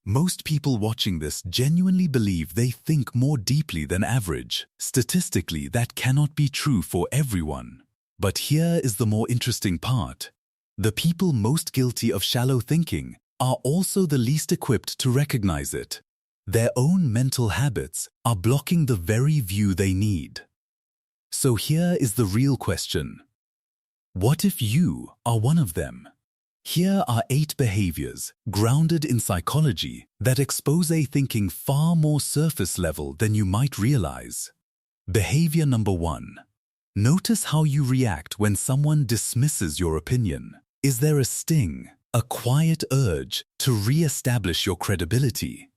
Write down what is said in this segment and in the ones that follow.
Most people watching this genuinely believe they think more deeply than average. Statistically, that cannot be true for everyone. But here is the more interesting part. The people most guilty of shallow thinking are also the least equipped to recognize it. Their own mental habits are blocking the very view they need. So here is the real question. What if you are one of them? Here are 8 behaviors, grounded in psychology, that expose thinking far more surface level than you might realize. Behavior number 1. Notice how you react when someone dismisses your opinion. Is there a sting, a quiet urge to re-establish your credibility?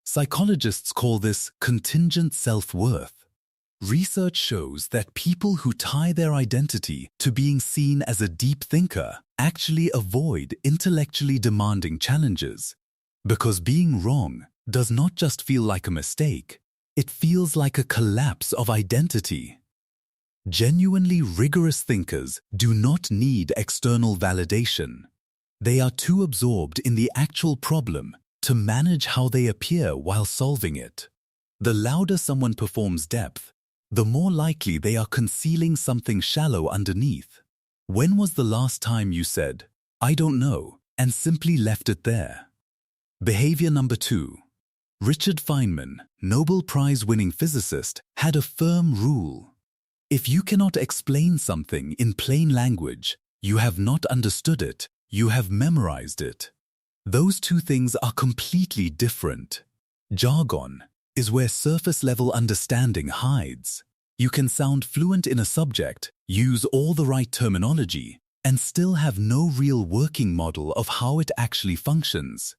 Psychologists call this contingent self-worth. Research shows that people who tie their identity to being seen as a deep thinker actually avoid intellectually demanding challenges. Because being wrong does not just feel like a mistake, it feels like a collapse of identity. Genuinely rigorous thinkers do not need external validation. They are too absorbed in the actual problem to manage how they appear while solving it. The louder someone performs depth, the more likely they are concealing something shallow underneath. When was the last time you said, "I don't know," and simply left it there? Behavior number 2. Richard Feynman, Nobel Prize-winning physicist, had a firm rule. If you cannot explain something in plain language, you have not understood it, you have memorized it. Those two things are completely different. Jargon is where surface-level understanding hides. You can sound fluent in a subject, use all the right terminology, and still have no real working model of how it actually functions.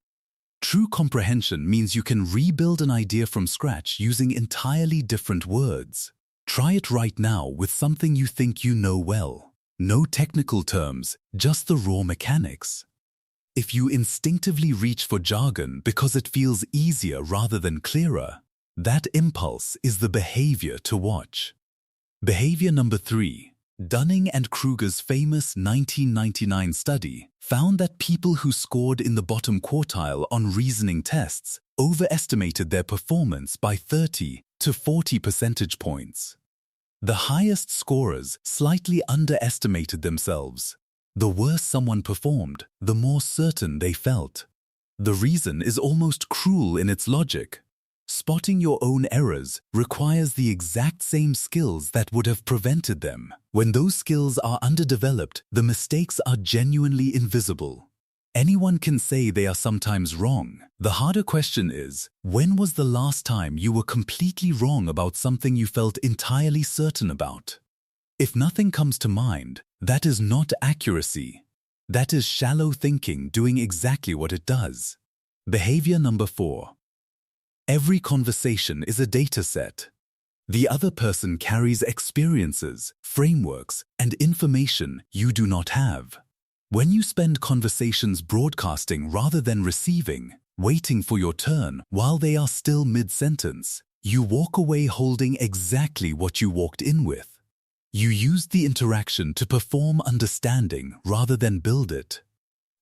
True comprehension means you can rebuild an idea from scratch using entirely different words. Try it right now with something you think you know well. No technical terms, just the raw mechanics. If you instinctively reach for jargon because it feels easier rather than clearer, that impulse is the behavior to watch. Behavior number 3. Dunning and Kruger's famous 1999 study found that people who scored in the bottom quartile on reasoning tests overestimated their performance by 30 to 40 percentage points. The highest scorers slightly underestimated themselves. The worse someone performed, the more certain they felt. The reason is almost cruel in its logic. Spotting your own errors requires the exact same skills that would have prevented them. When those skills are underdeveloped, the mistakes are genuinely invisible. Anyone can say they are sometimes wrong. The harder question is, when was the last time you were completely wrong about something you felt entirely certain about? If nothing comes to mind, that is not accuracy. That is shallow thinking doing exactly what it does. Behavior number 4. Every conversation is a data set. The other person carries experiences, frameworks, and information you do not have. When you spend conversations broadcasting rather than receiving, waiting for your turn while they are still mid-sentence, you walk away holding exactly what you walked in with. You used the interaction to perform understanding rather than build it.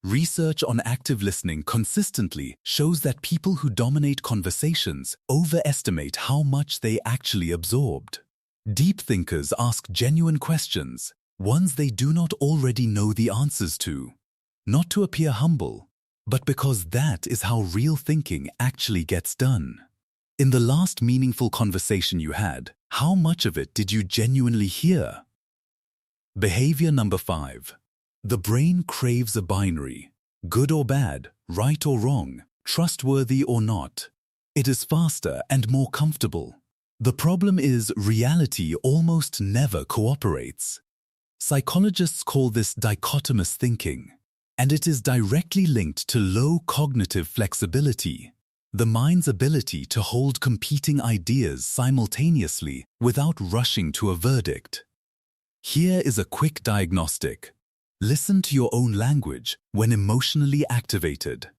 Research on active listening consistently shows that people who dominate conversations overestimate how much they actually absorbed. Deep thinkers ask genuine questions, ones they do not already know the answers to. Not to appear humble, but because that is how real thinking actually gets done. In the last meaningful conversation you had, how much of it did you genuinely hear? Behavior number 5. The brain craves a binary, good or bad, right or wrong, trustworthy or not. It is faster and more comfortable. The problem is reality almost never cooperates. Psychologists call this dichotomous thinking, and it is directly linked to low cognitive flexibility, the mind's ability to hold competing ideas simultaneously without rushing to a verdict. Here is a quick diagnostic. Listen to your own language when emotionally activated.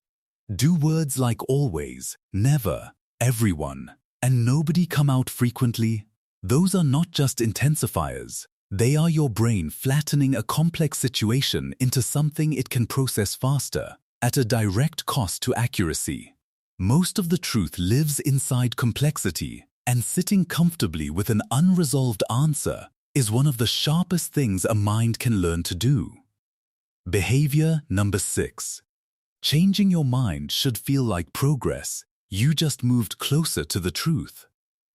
Do words like always, never, everyone, and nobody come out frequently? Those are not just intensifiers. They are your brain flattening a complex situation into something it can process faster, at a direct cost to accuracy. Most of the truth lives inside complexity, and sitting comfortably with an unresolved answer is one of the sharpest things a mind can learn to do. Behavior number 6. Changing your mind should feel like progress. You just moved closer to the truth.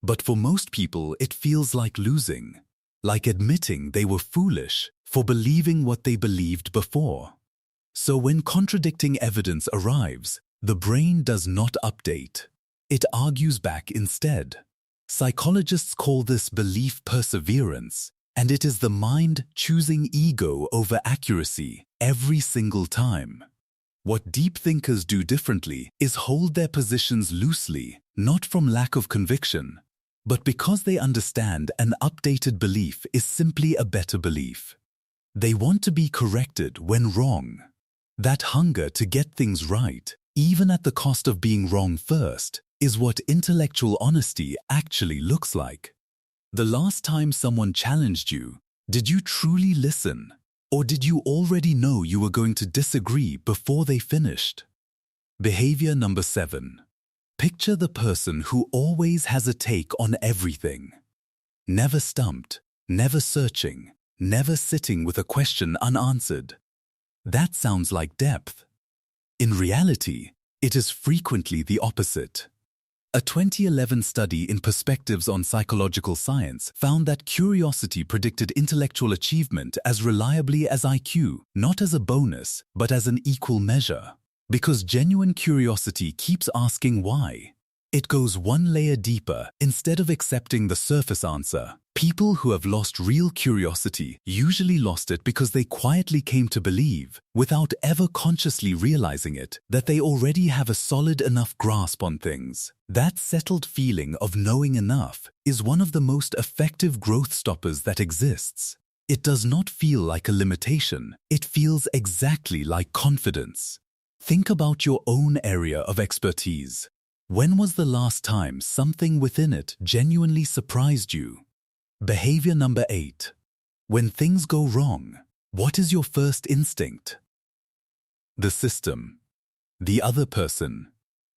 But for most people, it feels like losing, like admitting they were foolish for believing what they believed before. So when contradicting evidence arrives, the brain does not update. It argues back instead. Psychologists call this belief perseverance, and it is the mind choosing ego over accuracy every single time. What deep thinkers do differently is hold their positions loosely, not from lack of conviction, but because they understand an updated belief is simply a better belief. They want to be corrected when wrong. That hunger to get things right, even at the cost of being wrong first, is what intellectual honesty actually looks like. The last time someone challenged you, did you truly listen? Or did you already know you were going to disagree before they finished? Behavior number 7. Picture the person who always has a take on everything. Never stumped, never searching, never sitting with a question unanswered. That sounds like depth. In reality, it is frequently the opposite. A 2011 study in Perspectives on Psychological Science found that curiosity predicted intellectual achievement as reliably as IQ, not as a bonus, but as an equal measure. Because genuine curiosity keeps asking why. It goes one layer deeper instead of accepting the surface answer. People who have lost real curiosity usually lost it because they quietly came to believe, without ever consciously realizing it, that they already have a solid enough grasp on things. That settled feeling of knowing enough is one of the most effective growth stoppers that exists. It does not feel like a limitation. It feels exactly like confidence. Think about your own area of expertise. When was the last time something within it genuinely surprised you? Behavior number 8. When things go wrong, what is your first instinct? The system. The other person.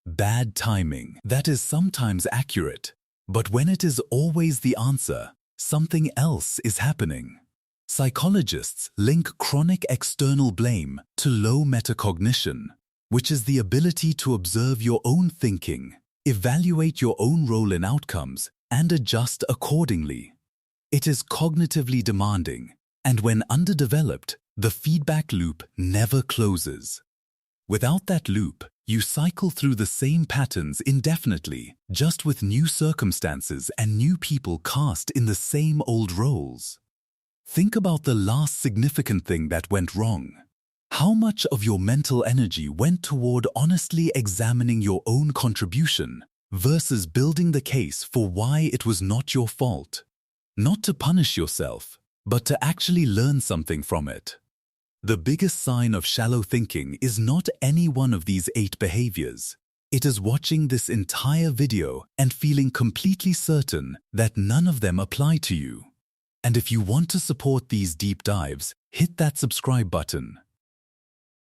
Bad timing. That is sometimes accurate, but when it is always the answer, something else is happening. Psychologists link chronic external blame to low metacognition, which is the ability to observe your own thinking, evaluate your own role in outcomes, and adjust accordingly. It is cognitively demanding, and when underdeveloped, the feedback loop never closes. Without that loop, you cycle through the same patterns indefinitely, just with new circumstances and new people cast in the same old roles. Think about the last significant thing that went wrong. How much of your mental energy went toward honestly examining your own contribution versus building the case for why it was not your fault? Not to punish yourself, but to actually learn something from it. The biggest sign of shallow thinking is not any one of these 8 behaviors. It is watching this entire video and feeling completely certain that none of them apply to you. And if you want to support these deep dives, hit that subscribe button.